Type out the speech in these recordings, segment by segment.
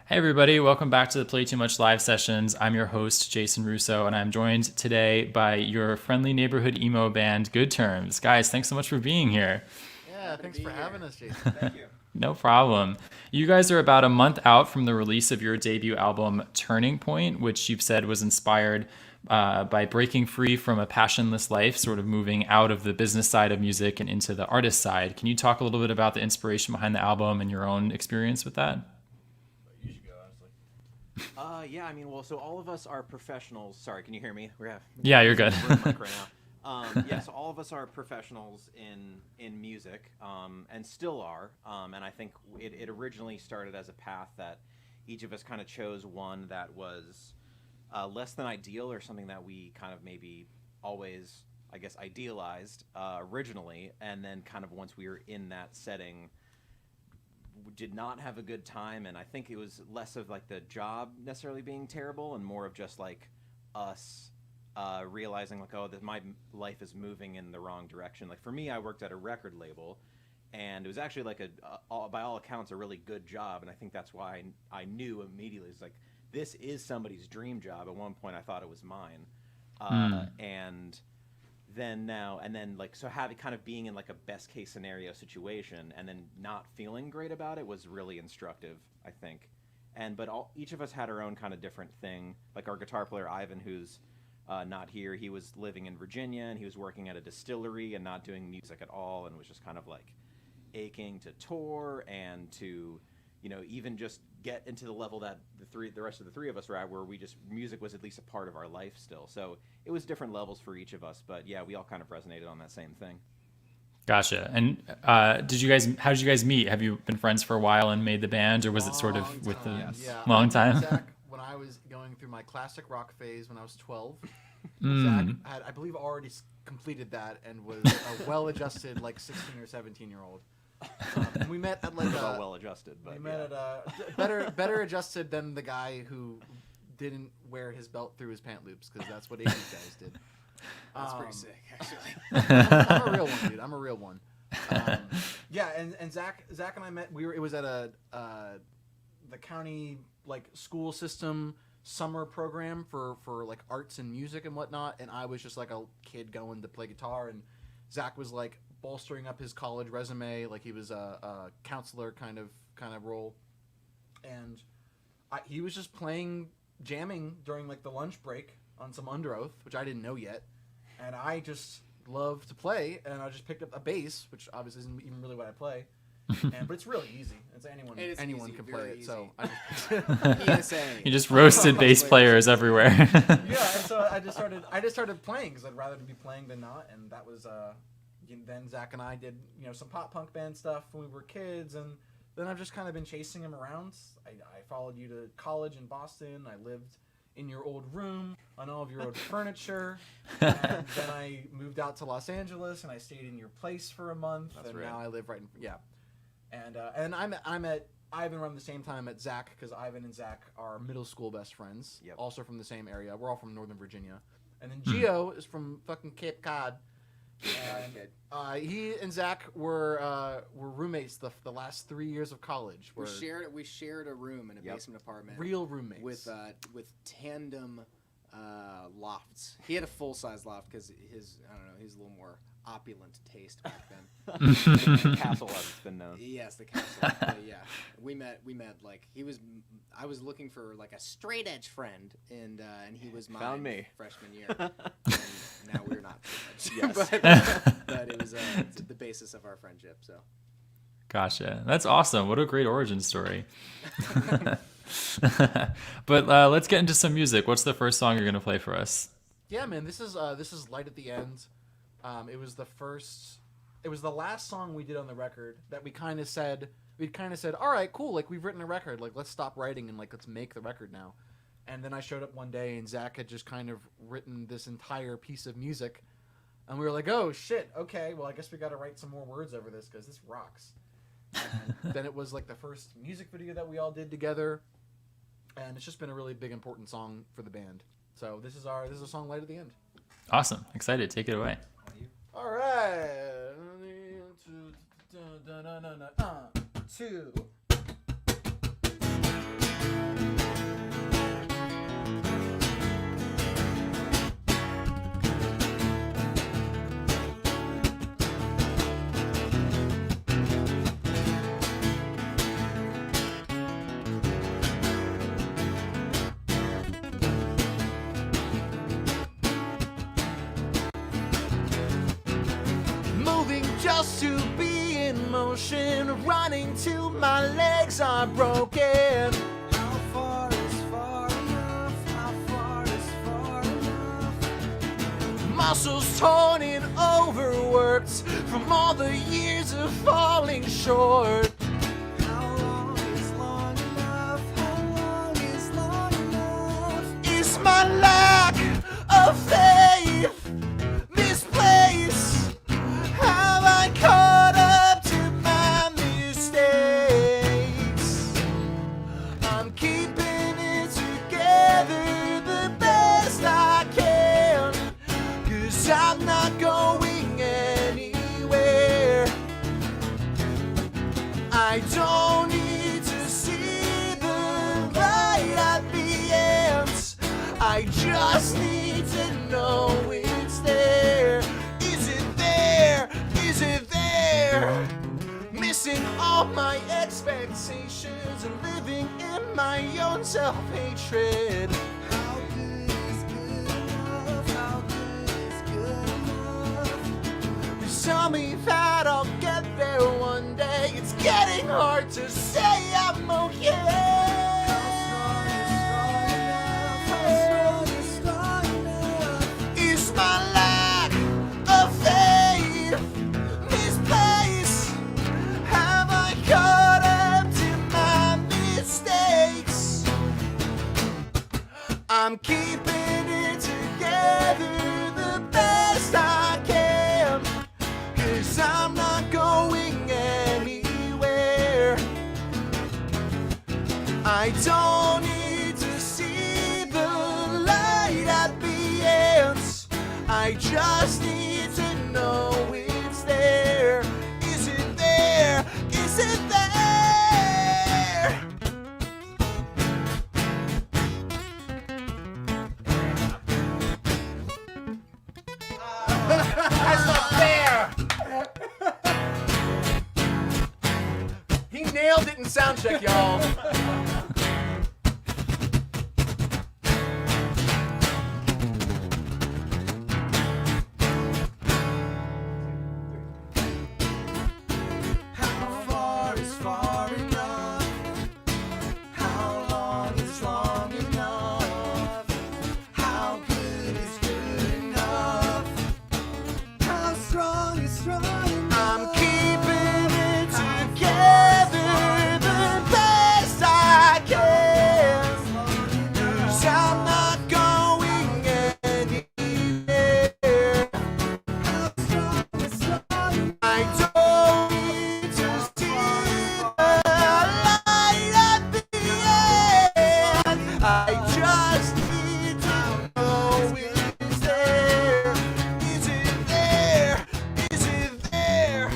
Hey everybody, welcome back to the Play Too Much live sessions. I'm your host, Jason Russo, and I'm joined today by your friendly neighborhood emo band, Good Terms. Guys, thanks so much for being here. Yeah, thanks for having us, Jason. Thank you. No problem. You guys are about a month out from the release of your debut album, Turning Point, which you've said was inspired by breaking free from a passionless life, sort of moving out of the business side of music and into the artist side. Can you talk a little bit about the inspiration behind the album and your own experience with that? You should go, honestly. Yeah, I mean, well, so all of us are professionals. Sorry, can you hear me? Yeah, you're good. Mic right now. Yeah, so all of us are professionals in music, and still are. And I think it originally started as a path that each of us kind of chose one that was less than ideal, or something that we kind of maybe always, I guess, idealized originally, and then kind of once we were in that setting, did not have a good time. And I think it was less of like the job necessarily being terrible and more of just like us realizing like, oh, that my life is moving in the wrong direction. Like for me, I worked at a record label, and it was actually like by all accounts a really good job, and I think that's why I knew immediately, it's like, this is somebody's dream job. At one point I thought it was mine. And then like, so having kind of being in like a best case scenario situation and then not feeling great about it was really instructive, I think. But each of us had our own kind of different thing. Like our guitar player Ivan, who's not here, he was living in Virginia and he was working at a distillery and not doing music at all, and was just kind of like aching to tour and to, you know, even just get into the level that the rest of the three of us were at, where music was at least a part of our life still. So it was different levels for each of us, but yeah, we all kind of resonated on that same thing. Gotcha. And how did you guys meet? Have you been friends for a while and made the band, or was it sort of with the long time? Zach, when I was going through my classic rock phase when I was 12, Zach had, I believe, already completed that and was a well-adjusted, like 16 or 17-year-old. And we met at like well adjusted, but we met at better adjusted than the guy who didn't wear his belt through his pant loops, because that's what 80s guys did. That's pretty sick, actually. I'm a real one, dude. I'm a real one. Yeah, and Zach and I met. It was at the county like school system summer program for like arts and music and whatnot, and I was just like a kid going to play guitar, and Zach was like bolstering up his college resume, like he was a counselor kind of role, and he was just jamming during like the lunch break on some Under Oath, which I didn't know yet, and I just love to play, and I just picked up a bass, which obviously isn't even really what I play, but it's really easy. It's anyone can play it. So You just roasted bass players everywhere. Yeah, and so I just started playing because I'd rather be playing than not, and that was then Zach and I did some pop punk band stuff when we were kids, and then I've just kind of been chasing him around. I followed you to college in Boston. I lived in your old room on all of your old furniture, and then I moved out to Los Angeles and I stayed in your place for a month. That's and right. Now I live right in and I'm at Ivan around the same time at Zach, because Ivan and Zach are middle school best friends. Yep. Also from the same area. We're all from Northern Virginia, and then Gio is from fucking Cape Cod. And he and Zach were roommates the last 3 years of college. We shared a room in a basement apartment. Real roommates with tandem lofts. He had a full size loft because he's a little more opulent taste back then. Castle, as it's been known. Yes, the castle. Yeah, we met like I was looking for like a straight edge friend, and he was mine. Found me. Freshman year. And now we're not straight edge. Yes. but it was the basis of our friendship. So. Gotcha. That's awesome. What a great origin story. But let's get into some music. What's the first song you're going to play for us? Yeah, man. This is Light at the End. It was the last song we did on the record that we'd kind of said, all right, cool, like we've written a record, like let's stop writing and like let's make the record now. And then I showed up one day and Zach had just kind of written this entire piece of music, and we were like, oh shit, okay, well I guess we got to write some more words over this because this rocks. And then it was like the first music video that we all did together, and it's just been a really big important song for the band. So this is a song, Light at the End. Awesome. Excited. Take it away. All right. 2. just to be in motion, running till my legs are broken. How far is far enough? How far is far enough? Muscles torn and overworked from all the years of falling short. How long is long enough? How long is long enough? Is my lack of faith misplaced? Have I caught up to my mistakes? I'm keeping it together the best I can, 'cause I'm not going anywhere. I don't need to see the light at the end. I just need to know it's there. Is it there? Is it there? Missing all my expectations and living in my own self-hatred. How good is good enough? How good is good enough? Just tell me that I'll get there one day. It's getting hard to say I'm okay. Is my lack of faith misplaced? Have I caught up to my mistakes? I'm keeping it together the best I can, 'cause I'm not going anywhere. I don't need to see the light at the end. I just need to know it's there. Is it there? Is it there? That's not fair! He nailed it in sound check, y'all. How far is far enough? How long is long enough? How good is good enough? How strong is strong enough? I'm keeping it together the best I can, 'cause I'm not going anywhere. How strong is strong enough? I don't need to see the light at the end. I just need to know it's there. Is it there? Is it there?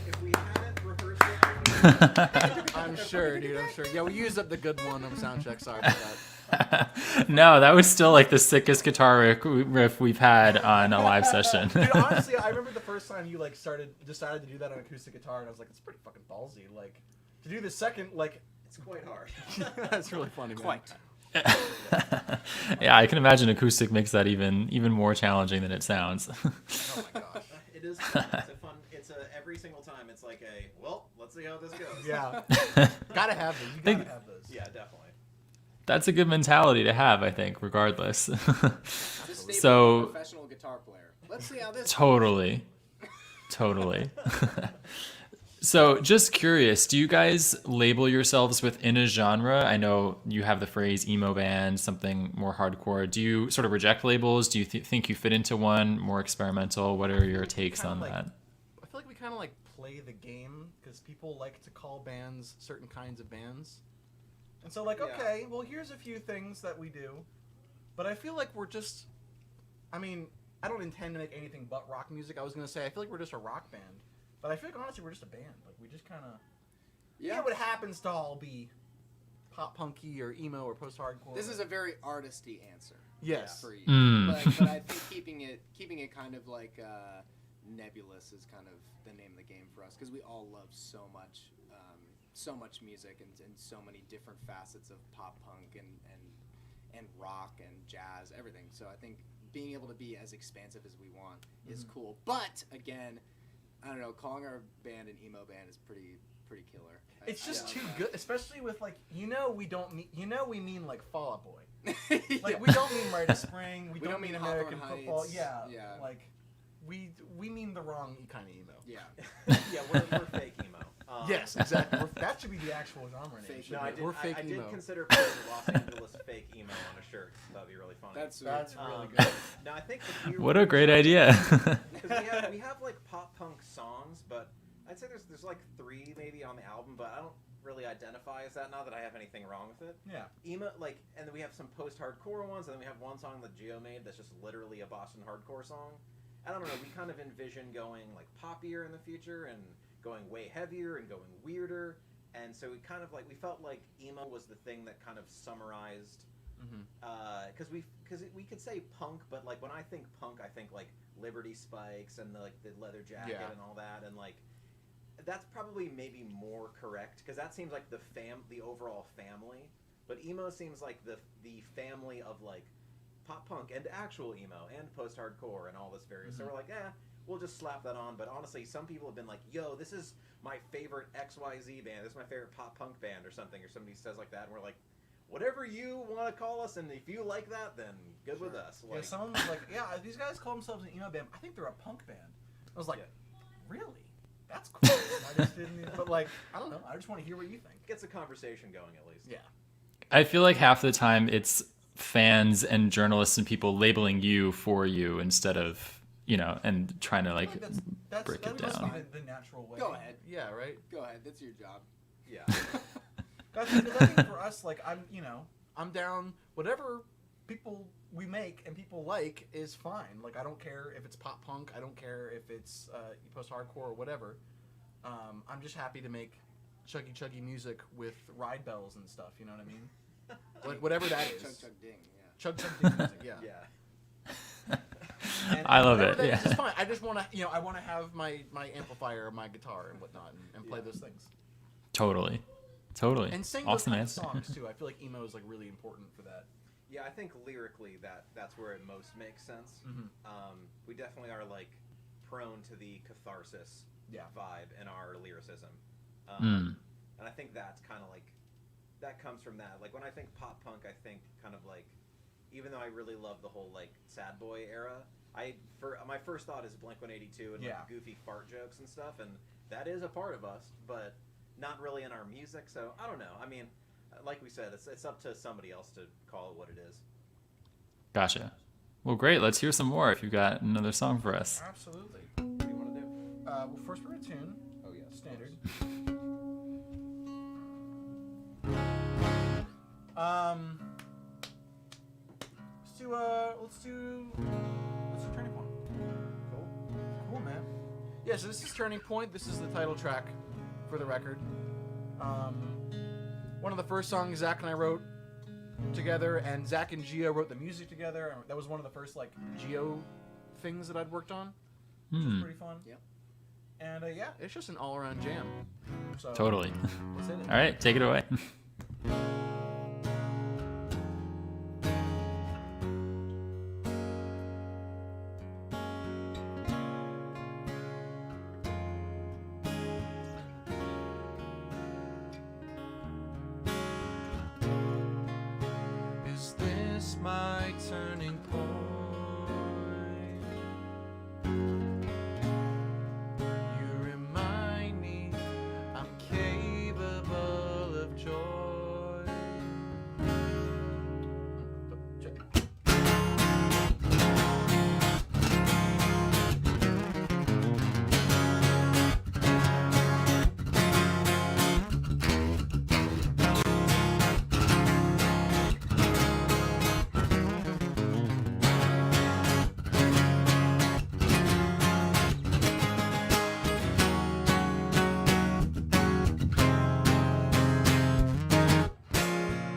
If we hadn't rehearsed it, I'm sure, dude. I'm sure. Yeah, we used up the good one on soundcheck. Sorry about that. No, that was still like the sickest guitar riff we've had on a live session. Dude, honestly, I remember the first time you like decided to do that on acoustic guitar, and I was like, it's pretty fucking ballsy. Like, to do the second, like, It's quite hard. that's really funny. Man. Quite. Yeah, I can imagine acoustic makes that even more challenging than it sounds. Oh my gosh. It is fun. It's a fun. It's a every single time. It's like a well. Let's see how this goes. Yeah. Gotta have those. You gotta have those. Yeah, definitely. That's a good mentality to have, I think, regardless. It's a staple So- of a professional guitar player. Let's see how this. Totally. So just curious, do you guys label yourselves within a genre? I know you have the phrase emo band, something more hardcore. Do you sort of reject labels? Do you think you fit into one, more experimental? What are your takes Kinda on like- that? I feel like we kind of like play the game because people like to call bands certain kinds of bands. And so, like, Yeah. okay, well, here's a few things that we do. But I feel like we're just. I mean, I don't intend to make anything but rock music. I was going to say, I feel like we're just a rock band. But I feel like, honestly, we're just a band. Like, we just kind of. Yeah, what happens to all be pop punky or emo or post hardcore. This is a very artisty answer. Yes. For you. Mm. But I think keeping it kind of like nebulous is kind of the name of the game for us because we all love so much music and so many different facets of pop punk and rock and jazz, everything. So I think being able to be as expansive as we want is cool. But again, I don't know, calling our band an emo band is pretty killer. It's just I too love good, especially with like we don't mean we mean like Fall Out Boy. that. Like Yeah. we don't mean Rite of Spring. We don't mean Hawthorne American Heights. football. Yeah, Yeah. like we mean the wrong kind of emo. Yeah. Yeah, we're fake emo. Yes, exactly. That should be the actual genre name. Fake shouldn't No, I it? did, We're fake I emo. did consider putting Los Angeles fake emo on a shirt. That'd be really funny. That's sweet. That's really Um, good. No, I think if we What a great idea. Because we have like pop punk songs, but I'd say there's like 3 maybe on the album, but I don't really identify as that. Not that I have anything wrong with it. Yeah. Emo, like, and then we have some post-hardcore ones, and then we have one song that Gio made that's just literally a Boston hardcore song. I don't know. We kind of envision going like poppier in the future and going way heavier and going weirder, and so we kind of like we felt like emo was the thing that kind of summarized. Because we could say punk, but like when I think punk, I think like Liberty Spikes and the leather jacket Yeah. and all that, and like that's probably maybe more correct because that seems like the overall family. But emo seems like the family of like pop punk and actual emo and post hardcore and all this various. So we're like, we'll just slap that on. But honestly, some people have been like, yo, this is my favorite XYZ band. This is my favorite pop punk band or something. Or somebody says like that, and we're like, whatever you want to call us, and if you like that, then good with us. Yeah, Like, someone was like, "Yeah, these guys call themselves an emo band. I think they're a punk band." I was like, Yeah. "Really? That's cool." I just didn't. But like, I don't know. I just want to hear what you think. gets a conversation going at least. Yeah. I feel like half the time it's fans and journalists and people labeling you for you instead of, and trying to like That's break that it must down. be the natural way. Go ahead. Yeah. Right. Go ahead. That's your job. Yeah. I think for us, like I'm down. Whatever people we make and people like is fine. Like I don't care if it's pop punk. I don't care if it's post hardcore or whatever. I'm just happy to make chuggy music with ride bells and stuff. You know what I mean? Like whatever that is. Chug chug ding. Yeah. Chug ding music. Yeah. Yeah. And I love whatever it, that is, yeah. it's fine. I just want to, I want to have my amplifier, my guitar, and whatnot, and play those things. Totally. And sing Awesome those answer. kind of songs too. I feel like emo is like really important for that. Yeah, I think lyrically that's where it most makes sense. We definitely are like prone to the catharsis vibe in our lyricism, and I think that's kind of like that comes from that. Like when I think pop punk, I think kind of like, even though I really love the whole like sad boy era, my first thought is Blink-182 and like goofy fart jokes and stuff, and that is a part of us, but not really in our music. So I don't know. I mean, like we said, it's up to somebody else to call it what it is. Gotcha. Well, great. Let's hear some more if you've got another song for us. Absolutely. What do you want to do? Well, first we're gonna tune. Oh yeah, Standard. Let's do Turning Point. Cool, man. Yeah, so this is Turning Point. This is the title track for the record. One of the first songs Zach and I wrote together, and Zach and Gio wrote the music together. That was one of the first like Gio things that I'd worked on, which was pretty fun. Yep. And yeah, it's just an all-around jam. So Totally. let's hit it. All right, take it away. Is this my turning point? You remind me I'm capable of joy.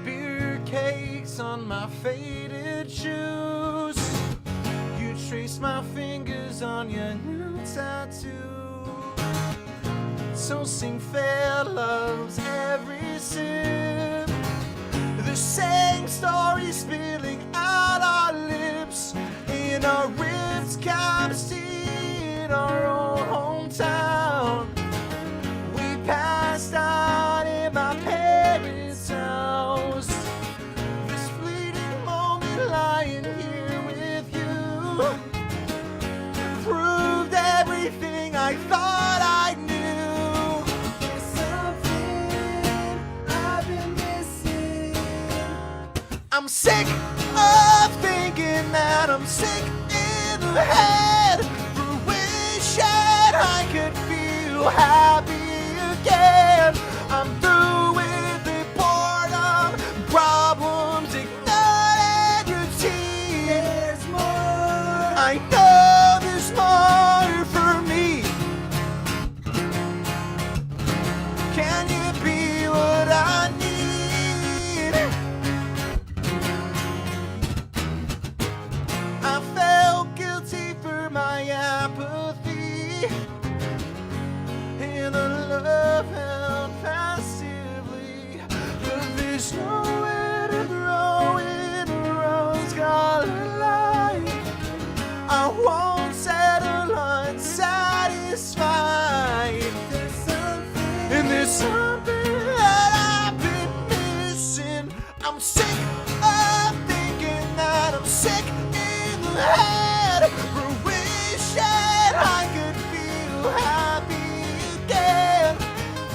Beer cakes on my faded shoes. You trace my fingers on your new tattoo. So sing fair love's every sip. The same story spilling out our lips. our Ritz in our old hometown. We passed out in my parents' house. This fleeting moment lying here with you proved everything I thought I knew. There's something I've been missing. I'm sick of thinking that I'm sick in the head for wishing I could feel happy again. I'm through with the boredom, problems, ignored routine. There's more. I know there's more for me. Can you be what I need? I felt guilty for my apathy and the love held passively. But there's nowhere to throw in a rose-colored light. I won't settle unsatisfied. There's something that I've been missing. I'm sick of thinking that I'm sick in the head for wishing I could feel happy again.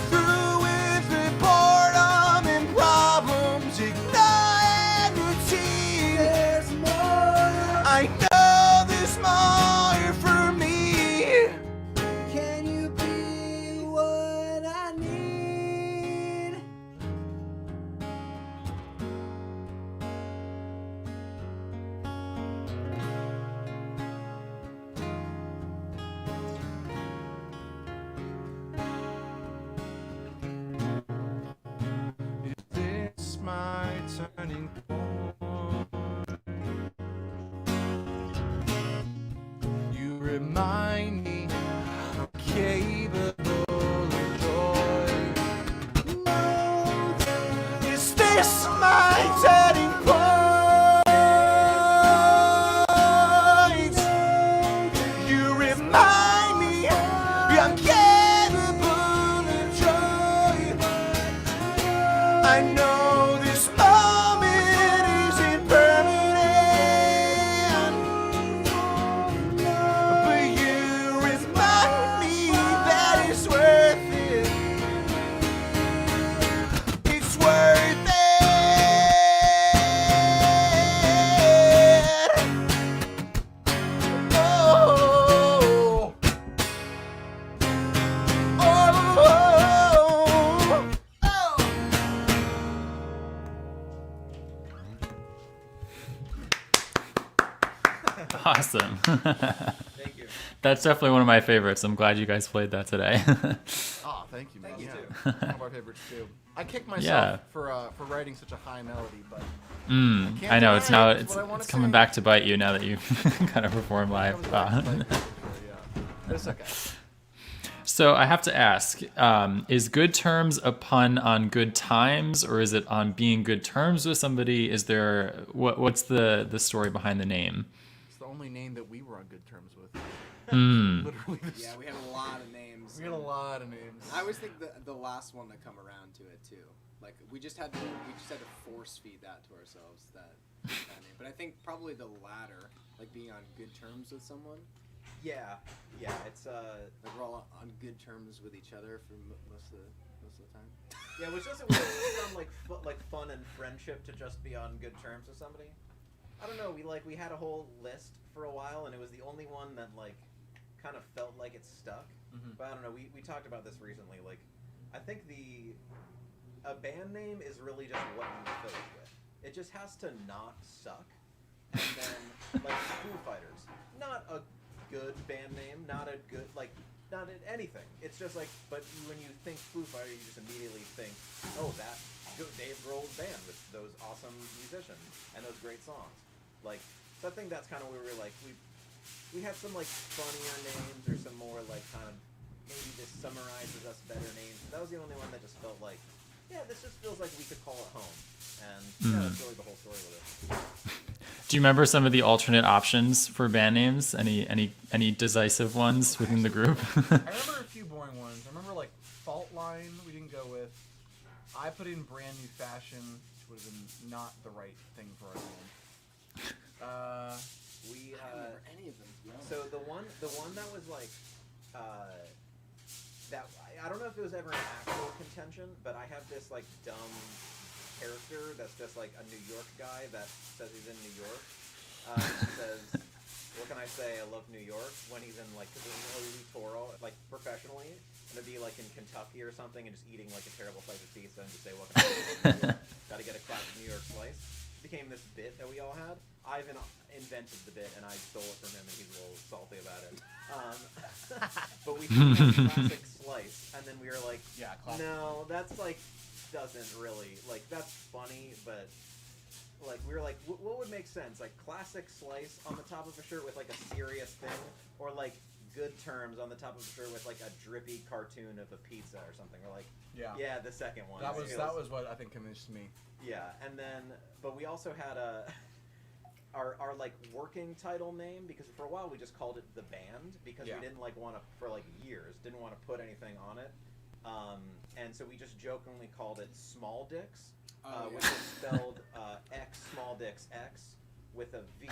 Through with the boredom and problems, ignoring routine. There's more. I know there's more for me. Can you be what I need? Is this my turning point? You remind me I'm capable of joy. Is this my turning point? You remind me I'm capable of joy. I know this moment isn't permanent, but you remind me that it's worth it. It's worth it. Oh, oh, oh, oh. Awesome. Thank you. That's definitely one of my favorites. I'm glad you guys played that today. Oh, thank you, man. Thank you, Yeah. One of our favorites too. I kicked myself Yeah. for writing such a high melody, but I know it's now deny it. It's it's, what I wanna it's coming say. back to bite you now that you kind of perform that live. was Wow. like, yeah. But it's okay. So I have to ask, is good terms a pun on good times, or is it on being good terms with somebody? Is there what's the story behind the name? It's the only name that we were on good terms with. Hmm. Literally, Yeah, we had a lot of names. we had a lot of names. I always think the last one to come around to it too. Like we just had to force feed that to ourselves that name. But I think probably the latter, like being on good terms with someone. Yeah, it's Like we're all on good terms with each other for most of the time. yeah, which doesn't really sound like fun and friendship to just be on good terms with somebody. I don't know. We had a whole list for a while, and it was the only one that like kind of felt like it stuck. Mhm. But I don't know. We talked about this recently. Like, I think a band name is really just what you fill it with. It just has to not suck. And then like Foo Fighters, not a good band name, not anything. It's just like, but when you think Foo Fighters, you just immediately think, oh, that Dave Grohl's band with those awesome musicians and those great songs. Like, so I think that's kind of where we were like, we had some like funnier names or some more like kind of maybe this summarizes us better names. That was the only one that just felt like, yeah, this just feels like we could call it home. And yeah, that's really the whole story with it. Do you remember some of the alternate options for band names? Any decisive ones within the group? I remember a few boring ones. I remember like Fault Line. We didn't go with. I put in Brand New Fashion, which would have been not the right thing for our band. We I don't remember any of them, to be honest. so the one that was like that I don't know if it was ever an actual contention, but I have this like dumb character that's just like a New York guy that says he's in New York. He says, "What can I say? I love New York." When he's in like, because we tour all like professionally, and it'd be like in Kentucky or something, and just eating like a terrible slice of pizza and just say, "What can I say? I love New York. Got to get a classic New York slice." It became this bit that we all had. Ivan invented the bit, and I stole it from him, and he's a little salty about it. But we came up with classic slice, and then we were like, Yeah, classic. no, that's like doesn't really like that's funny, but like we were like, what would make sense? Like classic slice on the top of a shirt with like a serious thing, or like good terms on the top of a shirt with like a drippy cartoon of a pizza or something. We're like, yeah, the second one. That feels- was what I think convinced me. yeah, and then but we also had our like working title name, because for a while we just called it The Band, because Yeah. we didn't like want to, for like years, didn't want to put anything on it. And so we just jokingly called it Small Dicks, which is spelled X small dicks X with a V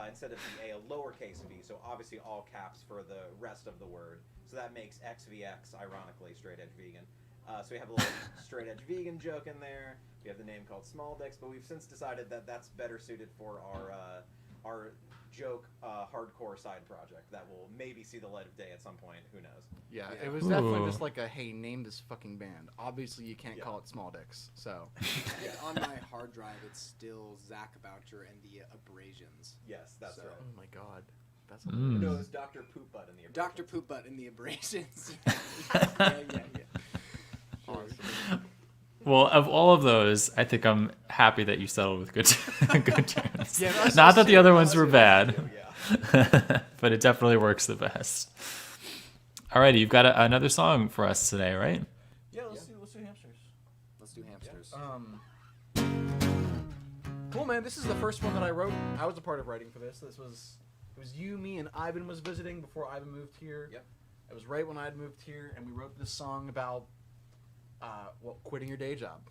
instead of the A, a lowercase v. So obviously all caps for the rest of the word. So that makes XVX, ironically, straight edge vegan. So we have a little straight edge vegan joke in there. We have the name called Small Dicks, but we've since decided that that's better suited for our joke hardcore side project that will maybe see the light of day at some point. Who knows? Yeah, Yeah. it was definitely Ooh. just like a, hey, name this fucking band. Obviously, you can't Yeah. call it Small Dicks, so. Yeah, on my hard drive, it's still Zach Boucher and the Abrasions. Yes, that's So- right. Oh my god. That's Mm. No, it was Dr. Poop Butt in the Dr. Abrasions. Poop Butt and the Abrasions. yeah. Well, of all of those, I think I'm happy that you settled with good good terms. Yeah, that's Not so that the sick. other ones were bad, Yeah. but it definitely works the best. Alrighty, you've got another song for us today, right? Yeah, let's do hamsters. Let's do hamsters. Cool, man. This is the first one that I wrote. I was a part of writing for this. It was you, me, and Ivan was visiting before Ivan moved here. Yep. It was right when I had moved here, and we wrote this song about quitting your day job.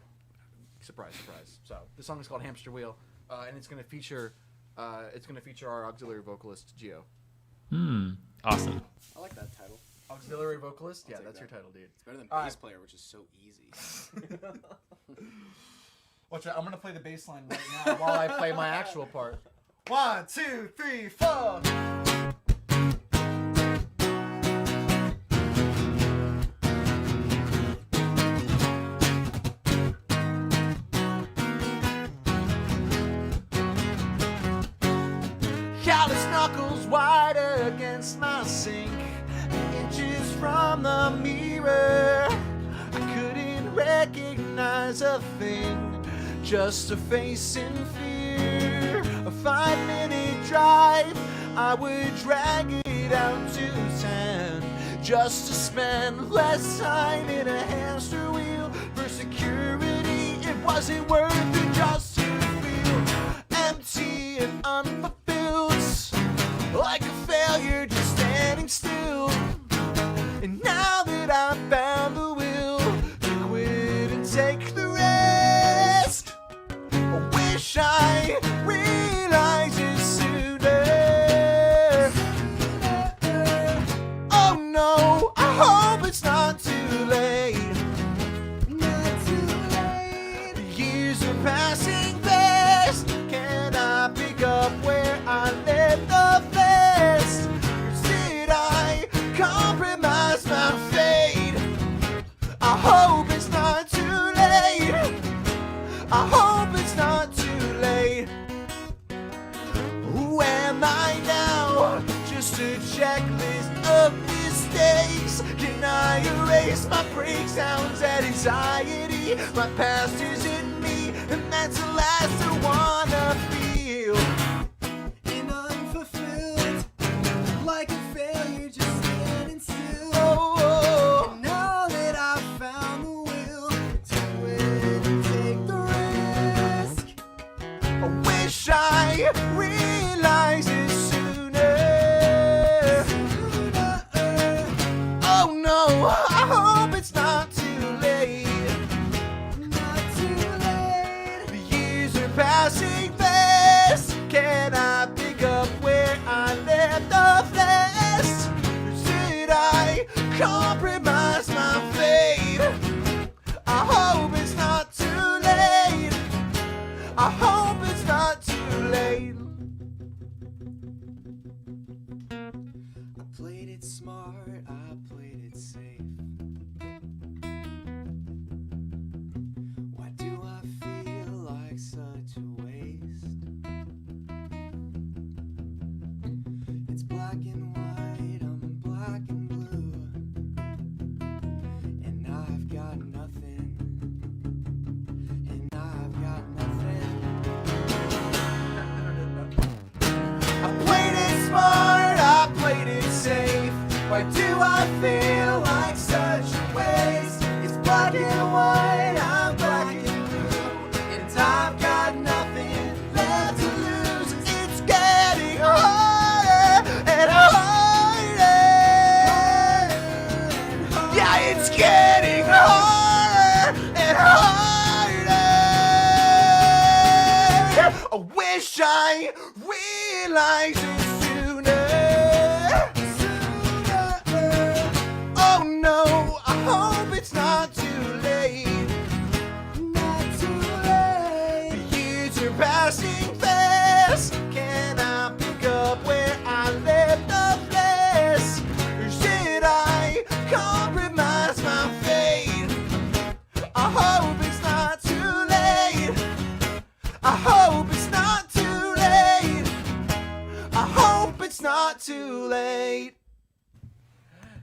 Surprise, surprise. So the song is called Hamster Wheel, and it's gonna feature our auxiliary vocalist Gio. Awesome. I like that title. Auxiliary vocalist? I'll Yeah, take that's that. your title, dude. It's better than All bass right. player, which is so easy. Watch out, I'm gonna play the bass line right now while I play my actual part. 1, 2, 3, 4. Callous knuckles wide against my sink, inches from the mirror. I couldn't recognize a thing, just a face in fear. A 5-minute drive, I would drag it out to town, just to spend less time in a hamster wheel. For security, it wasn't worth it just to feel empty and unfulfilled, like a failure just standing still. And now that I've found the will to quit and take the risk, I wish I realized it sooner. Oh no, I hope it's not too late. Not too late. The years are passing fast. Can I pick up where I left the fast? Or did I compromise my fate? I hope it's not too late. I hope it's not too late. Who am I now? Just a checklist of mistakes. Can I erase my breakdowns and anxiety? My past isn't me, and that's the last I wanna feel. And unfulfilled, like a failure just standing still. Oh, and now that I've found the will to quit and take the risk, I wish wish I realized it sooner. Oh no, I hope it's not too late. Not too late. The years are passing fast. Can I pick up where I left off last? Or did I compromise my fate? I hope it's not too late. I hope it's not too late. I played it smart, I played it safe. Why do I feel like such a waste? It's black and white, I'm black and blue, and I've got nothing, and I've got nothing. I played it smart, I played it safe. Why do I feel like such a waste? It's black and white, I'm black and blue, and I've got nothing left to lose. It's getting harder and harder. Yeah, it's getting harder and harder. I wish I realized it sooner. Oh no, I hope it's not too late. Not too late. The years are passing fast. Can I pick up where I left off last? Or should I compromise my fate? I hope it's not too late. I hope it's not too late. I hope it's not too late.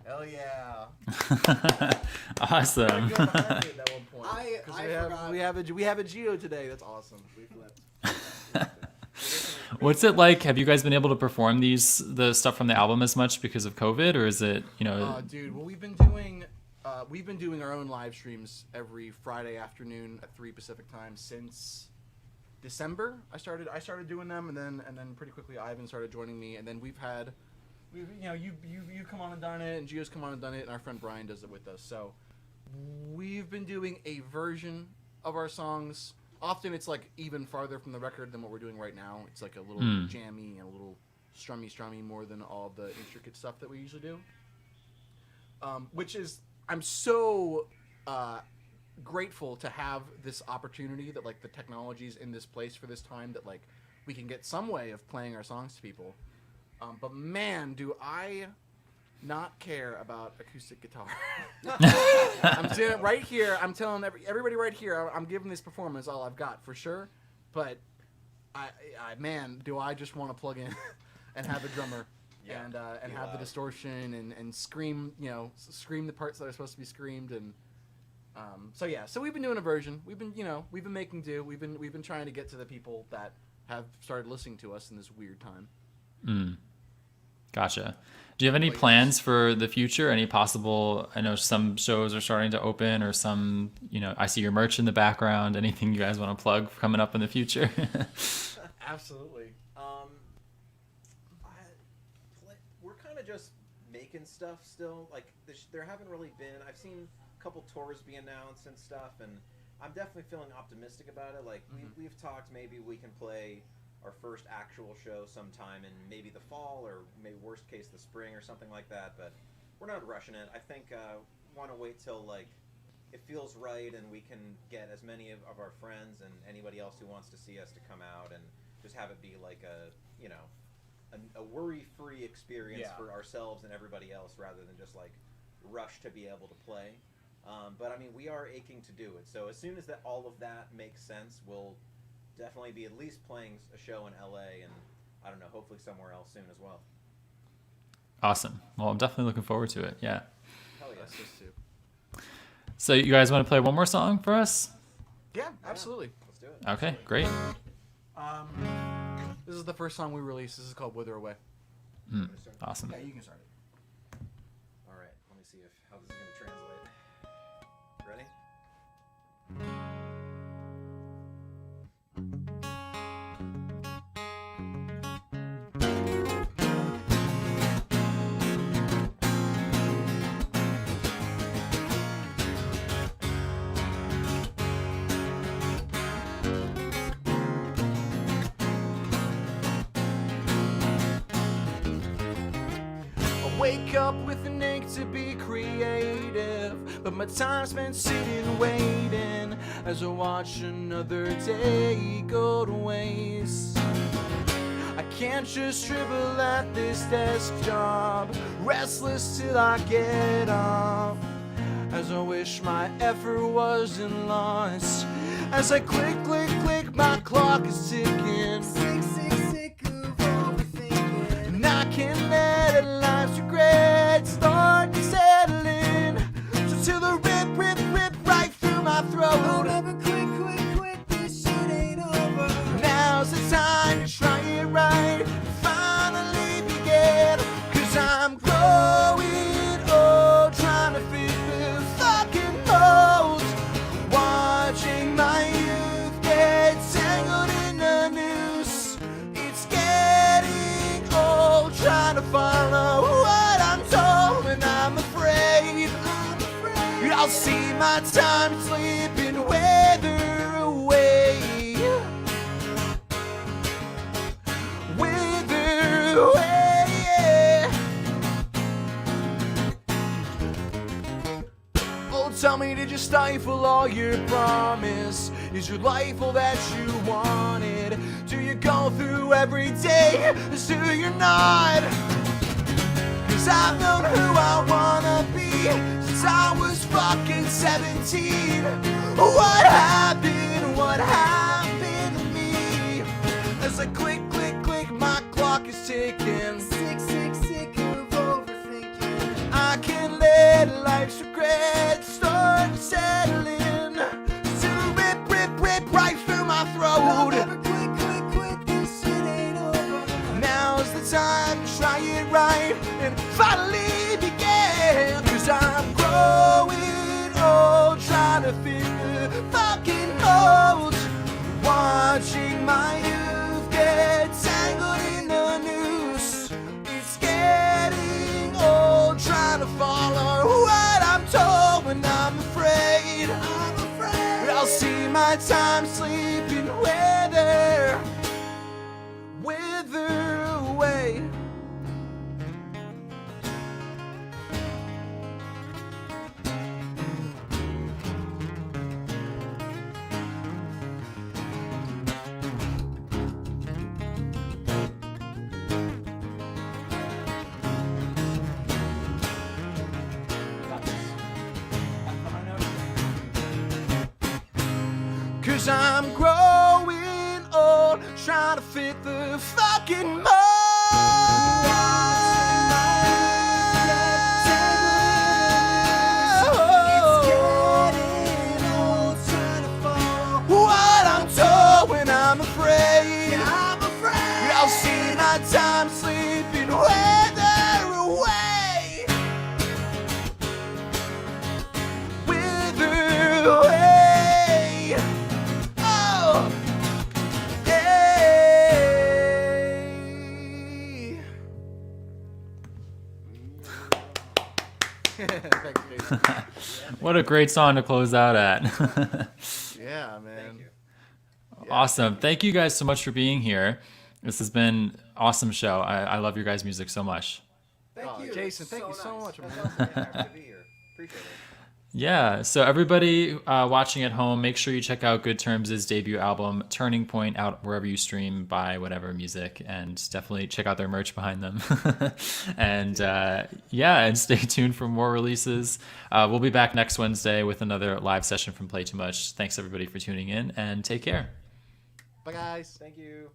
Hell yeah. Awesome. Go behind it at one point. I 'Cause forgot. we have a Geo today. That's awesome. We flipped. What's it like? Have you guys been able to perform the stuff from the album as much because of COVID, or is it, Dude, well, we've been doing our own live streams every Friday afternoon at 3 Pacific time since December. I started doing them, and then pretty quickly Ivan started joining me, and then you've come on and done it, and Gio's come on and done it, and our friend Brian does it with us. So we've been doing a version of our songs. Often it's like even farther from the record than what we're doing right now. It's like a little jammy and a little strummy more than all the intricate stuff that we usually do. Which is, I'm so grateful to have this opportunity that like the technology's in this place for this time that like we can get some way of playing our songs to people. But man, do I not care about acoustic guitar. I'm doing it right here. I'm telling everybody right here, I'm giving this performance all I've got for sure. But man, do I just want to plug in and have a drummer and have the distortion and scream, scream the parts that are supposed to be screamed and. So we've been doing a version. We've been making do. We've been trying to get to the people that have started listening to us in this weird time. Gotcha. Do you have any plans for the future? Any possible, I know some shows are starting to open or some, I see your merch in the background. Anything you guys want to plug coming up in the future? Absolutely. We're kind of just making stuff still. Like there haven't really been. I've seen a couple tours be announced and stuff, and I'm definitely feeling optimistic about it. Like we've talked, maybe we can play our first actual show sometime in maybe the fall or maybe worst case the spring or something like that. But we're not rushing it. I think want to wait till like it feels right and we can get as many of our friends and anybody else who wants to see us to come out and just have it be like a worry-free experience for ourselves and everybody else rather than just like rush to be able to play. But I mean, we are aching to do it. So as soon as all of that makes sense, we'll definitely be at least playing a show in LA and I don't know, hopefully somewhere else soon as well. Awesome. Well, I'm definitely looking forward to it. Yeah. Hell yeah. So you guys want to play one more song for us? Yeah, absolutely. Let's do it. Okay, great. This is the first song we released. This is called Wither Away. Awesome. Yeah, you can start it. All right, let me see how this is going to translate. Ready? wake up with an ache to be creative, but my time's spent sitting waiting as I watch another day go to waste. I can't just dribble at this desk job, restless till I get up, as I wish my effort wasn't lost. As I click, click, click, my clock is ticking. Sick, sick, sick of overthinking. And I can't let life's regrets start to settle in. So till the rip, rip, rip right through my throat. Hold up and quick, quick, quick, this shit ain't over. Now's the time to try it right and finally begin. Cause I'm growing old, trying to fit the fucking mold. Watching my youth get tangled in the noose. It's getting old, trying to follow what I'm told, and I'm afraid I'll see my time slipping wither away. Wither away, yeah. Oh, tell me, did you stifle all your promise? Is your life all that you wanted? Do you go through every day as who you're not? Cause I've known who I wanna be since I was fucking 17. What happened? What happened to me? As I click, click, click, my clock is ticking. Sick, sick, sick of overthinking. I can't let life's regrets start to settle in. Still rip, rip, rip right through my Hold throat. up and quick, quick, quick, this shit ain't over. Now's the time to try it right and finally begin. Cause I'm growing old, trying to fit the fucking mold. Watching my youth get tangled in the noose. It's getting old, trying to follow what I'm told, and I'm afraid I'll see my time sleeping wither away. Cause I'm growing old, trying to fit the fucking mold. What I'm told when I'm afraid I'll see my time sleeping wither away. Wither away. Oh, hey. Thanks, Jason. What a great song to close out at. Yeah, man. Awesome. Thank you guys so much for being here. This has been an awesome show. I love your guys' music so much. Thank Oh, you. Jason, thank you so nice. much, man. Happy to be here. Appreciate it. Yeah, so everybody watching at home, make sure you check out Good Terms' debut album, Turning Point, out wherever you stream, buy whatever music, and definitely check out their merch behind them. And and stay tuned for more releases. We'll be back next Wednesday with another live session from Play Too Much. Thanks everybody for tuning in, and take care. Bye, guys. Thank you.